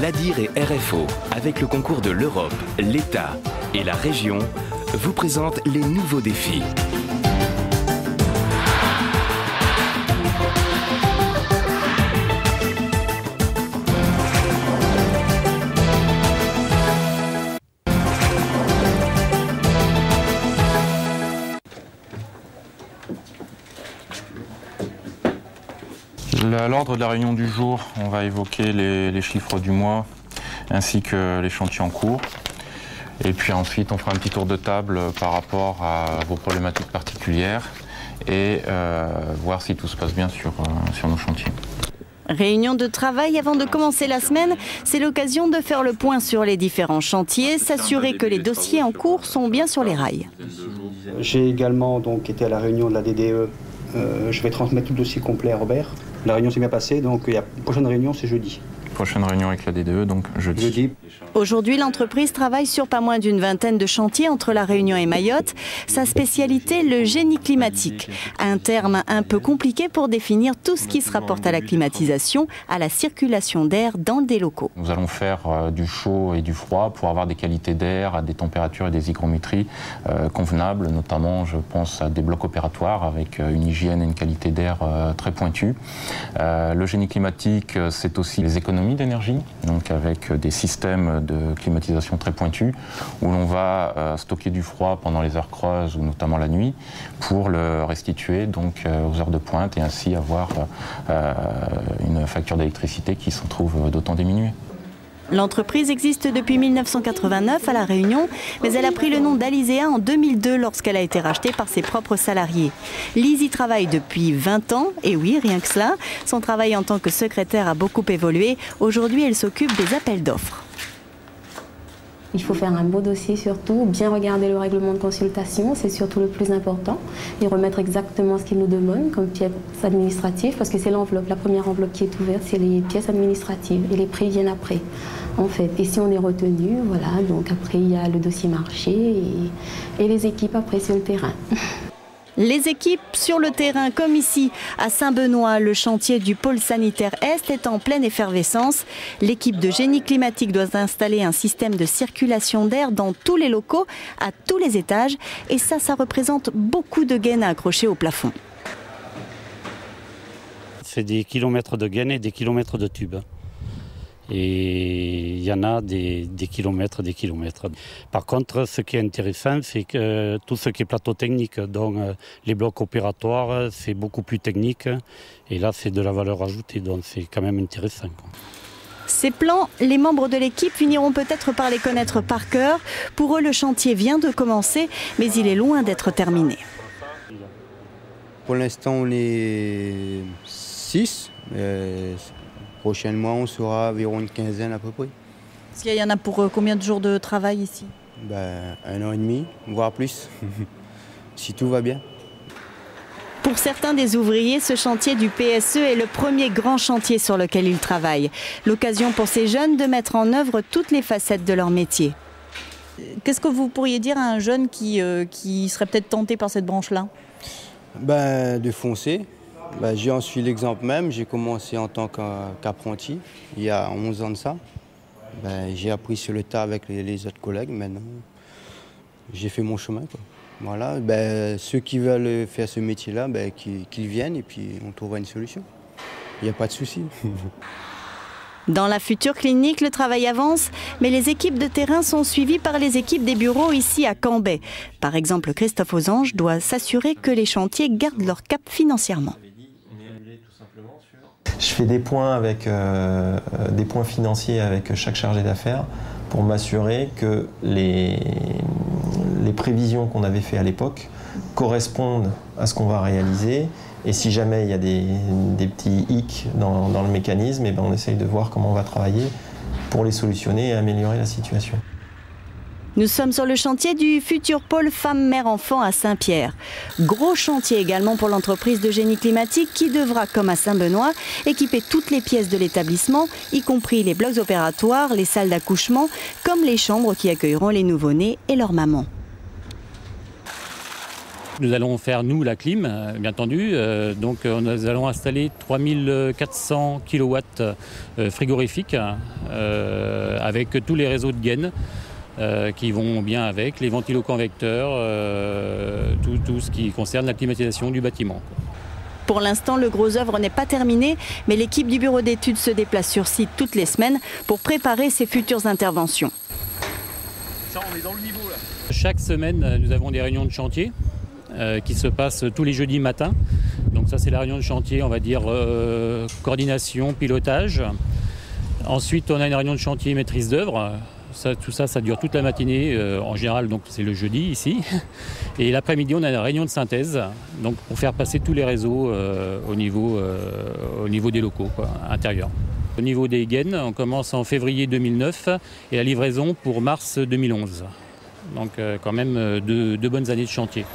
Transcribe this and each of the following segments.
l'ADIR et RFO, avec le concours de l'Europe, l'État et la région, vous présentent les nouveaux défis. À l'ordre de la réunion du jour, on va évoquer les chiffres du mois ainsi que les chantiers en cours. Et puis ensuite, on fera un petit tour de table par rapport à vos problématiques particulières et voir si tout se passe bien sur nos chantiers. Réunion de travail avant de commencer la semaine, c'est l'occasion de faire le point sur les différents chantiers, s'assurer que les dossiers en cours sont bien sur les rails. J'ai également donc été à la réunion de la DDE. Je vais transmettre tout le dossier complet à Robert. La réunion s'est bien passée, donc la prochaine réunion c'est jeudi. Prochaine réunion avec la DDE, donc jeudi. Aujourd'hui, l'entreprise travaille sur pas moins d'une vingtaine de chantiers entre La Réunion et Mayotte. Sa spécialité, le génie climatique. Un terme un peu compliqué pour définir tout ce qui se rapporte à la climatisation, à la circulation d'air dans des locaux. Nous allons faire du chaud et du froid pour avoir des qualités d'air à des températures et des hygrométries convenables. Notamment, je pense à des blocs opératoires avec une hygiène et une qualité d'air très pointue. Le génie climatique, c'est aussi les économies d'énergie, donc avec des systèmes de climatisation très pointus où l'on va stocker du froid pendant les heures creuses ou notamment la nuit pour le restituer donc aux heures de pointe et ainsi avoir une facture d'électricité qui s'en trouve d'autant diminuée. L'entreprise existe depuis 1989 à La Réunion, mais elle a pris le nom d'Alizea en 2002 lorsqu'elle a été rachetée par ses propres salariés. Lise y travaille depuis 20 ans, et oui, rien que cela. Son travail en tant que secrétaire a beaucoup évolué. Aujourd'hui, elle s'occupe des appels d'offres. Il faut faire un beau dossier surtout, bien regarder le règlement de consultation, c'est surtout le plus important, et remettre exactement ce qu'il nous demande comme pièces administratives, parce que c'est l'enveloppe, la première enveloppe qui est ouverte, c'est les pièces administratives, et les prix viennent après, en fait. Et si on est retenu, voilà, donc après il y a le dossier marché et les équipes après sur le terrain. Les équipes sur le terrain, comme ici à Saint-Benoît, le chantier du pôle sanitaire Est est en pleine effervescence. L'équipe de génie climatique doit installer un système de circulation d'air dans tous les locaux, à tous les étages. Et ça représente beaucoup de gaines à accrocher au plafond. C'est des kilomètres de gaines et des kilomètres de tubes. Et il y en a des kilomètres, des kilomètres. Par contre, ce qui est intéressant, c'est que tout ce qui est plateau technique, donc les blocs opératoires, c'est beaucoup plus technique. Et là, c'est de la valeur ajoutée, donc c'est quand même intéressant. Ces plans, les membres de l'équipe finiront peut-être par les connaître par cœur. Pour eux, le chantier vient de commencer, mais il est loin d'être terminé. Pour l'instant, on est 6. Prochainement, on sera environ une quinzaine à peu près. Est-ce qu'il y en a pour combien de jours de travail ici? 1 an et demi, voire plus, si tout va bien. Pour certains des ouvriers, ce chantier du PSE est le premier grand chantier sur lequel ils travaillent. L'occasion pour ces jeunes de mettre en œuvre toutes les facettes de leur métier. Qu'est-ce que vous pourriez dire à un jeune qui serait peut-être tenté par cette branche-là? De foncer. J'en suis l'exemple même. J'ai commencé en tant qu'apprenti il y a 11 ans de ça. J'ai appris sur le tas avec les autres collègues. Maintenant, j'ai fait mon chemin, quoi. Voilà. Ceux qui veulent faire ce métier-là, qu'ils viennent et puis on trouvera une solution. Il n'y a pas de souci. Dans la future clinique, le travail avance, mais les équipes de terrain sont suivies par les équipes des bureaux ici à Cambrai. Par exemple, Christophe Ausange doit s'assurer que les chantiers gardent leur cap financièrement. Je fais des points financiers avec chaque chargé d'affaires pour m'assurer que les prévisions qu'on avait faites à l'époque correspondent à ce qu'on va réaliser. Et si jamais il y a des petits hicks dans le mécanisme, on essaye de voir comment on va travailler pour les solutionner et améliorer la situation. Nous sommes sur le chantier du futur pôle femmes-mères-enfants à Saint-Pierre. Gros chantier également pour l'entreprise de génie climatique qui devra, comme à Saint-Benoît, équiper toutes les pièces de l'établissement, y compris les blocs opératoires, les salles d'accouchement, comme les chambres qui accueilleront les nouveau-nés et leurs mamans. Nous allons faire, nous, la clim, bien entendu. Donc nous allons installer 3400 kW frigorifiques avec tous les réseaux de gaines qui vont bien avec, les ventiloconvecteurs, tout ce qui concerne la climatisation du bâtiment. Pour l'instant, le gros œuvre n'est pas terminé, mais l'équipe du bureau d'études se déplace sur site toutes les semaines pour préparer ses futures interventions. Ça, on est dans le niveau, là. Chaque semaine, nous avons des réunions de chantier qui se passent tous les jeudis matins. Donc ça, c'est la réunion de chantier, on va dire coordination, pilotage. Ensuite, on a une réunion de chantier maîtrise d'œuvre. Tout ça, ça dure toute la matinée, en général, donc c'est le jeudi ici. Et l'après-midi, on a une réunion de synthèse, donc pour faire passer tous les réseaux au niveau des locaux intérieurs. Au niveau des gaines, on commence en février 2009 et la livraison pour mars 2011. Donc quand même deux bonnes années de chantier.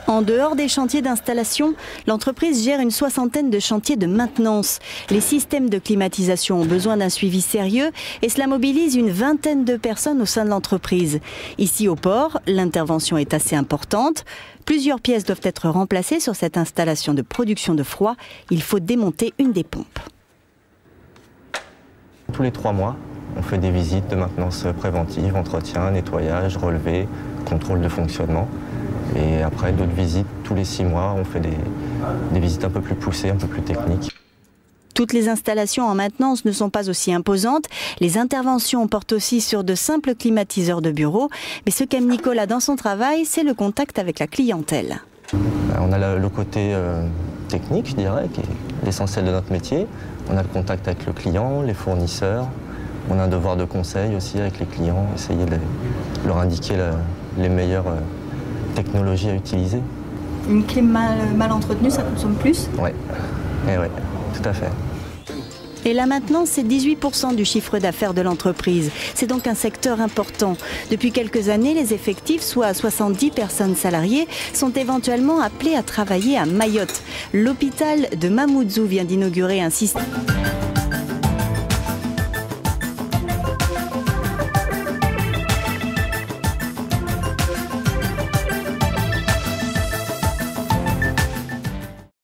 En dehors des chantiers d'installation, l'entreprise gère une soixantaine de chantiers de maintenance. Les systèmes de climatisation ont besoin d'un suivi sérieux et cela mobilise une vingtaine de personnes au sein de l'entreprise. Ici au port, l'intervention est assez importante. Plusieurs pièces doivent être remplacées sur cette installation de production de froid. Il faut démonter une des pompes. Tous les 3 mois, on fait des visites de maintenance préventive, entretien, nettoyage, relevé, contrôle de fonctionnement. Et après, d'autres visites, tous les 6 mois, on fait des visites un peu plus poussées, un peu plus techniques. Toutes les installations en maintenance ne sont pas aussi imposantes. Les interventions portent aussi sur de simples climatiseurs de bureau. Mais ce qu'aime Nicolas dans son travail, c'est le contact avec la clientèle. On a le côté technique, je dirais, qui est l'essentiel de notre métier. On a le contact avec le client, les fournisseurs. On a un devoir de conseil aussi avec les clients, essayer de leur indiquer les meilleures technologies à utiliser. Une clim mal entretenue, ça consomme plus ? Oui, tout à fait. Et la maintenance, c'est 18% du chiffre d'affaires de l'entreprise. C'est donc un secteur important. Depuis quelques années, les effectifs, soit 70 personnes salariées, sont éventuellement appelés à travailler à Mayotte. L'hôpital de Mamoudzou vient d'inaugurer un système.